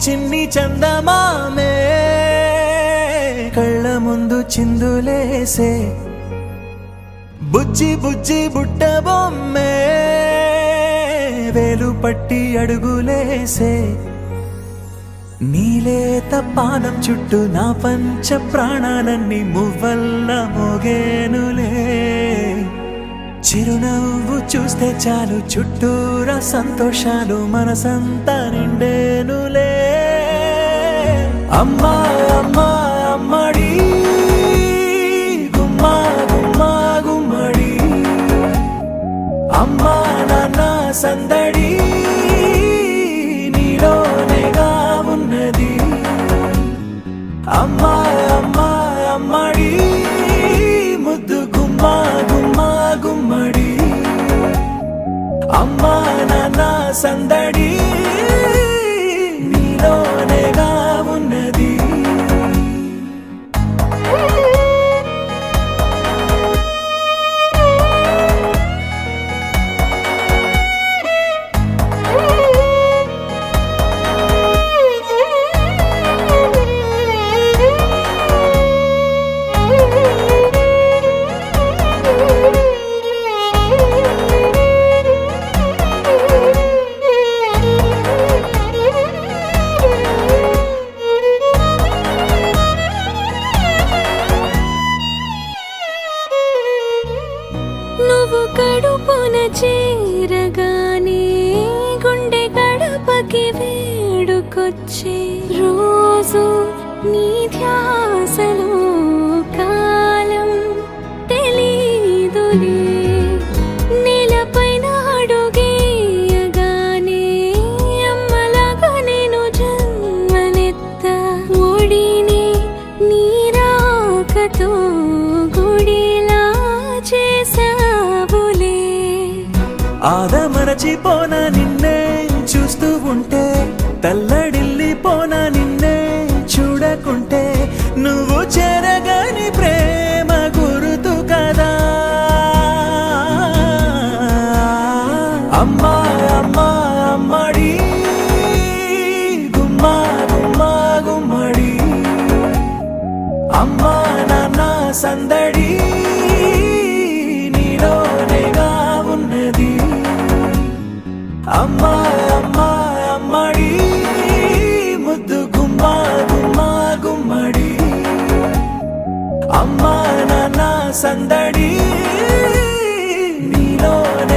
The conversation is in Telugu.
చిన్ని చందమామే కళ్ళ ముందు చిందులేసే బుజ్జి బుజ్జి బుట్ట బొమ్మే వేలు పట్టి అడుగులేసే నీలేత పానం చుట్టూ నా పంచ ప్రాణాలన్నీ మువ్వల్ల మోగేనులే చిరునవ్వు చూస్తే చాలు చుట్టూరా సంతోషాలు మనసంతా నిండేనులే అమ్మా అమ్మా అమ్మడి గుమ్మా గుమ్మా గుమ్మడి అమ్మా నాన్న సందడి నీలోనేగా ఉన్నది అమ్మా అమ్మా అమ్మడి ముద్దు గుమ్మా గుమ్మా గుమ్మడి అమ్మా నాన్న సందడి నీలోనేగా ఉన్నది నువ్వు కడుపున చేరగానే గుండె గడపకి వేడుకొచ్చే రోజు నీ ధ్యాసలో కాలం తెలీదులే నేలపైన అడుగేయగానే అమ్మలాగా నేను జన్మనెత్త ఒడిని నీ రాకతో గుడిలా చేసావులే ఆదమరచిపోనా నిన్నే చూస్తూ ఉంటే తల్లడిల్లిపోనా నిన్నే చూడకుంటే నువ్వు చెరగని ప్రేమ గురుతు కదా అమ్మా అమ్మా అమ్మడి గుమ్మా గుమ్మా గుమ్మడి అమ్మా నాన్న సందడి నీలోనేగా ఉన్నది అమ్మా అమ్మా అమ్మడి ముద్దు గుమ్మా గుమ్మా గుమ్మడి అమ్మా నాన్న సందడి నీలోనే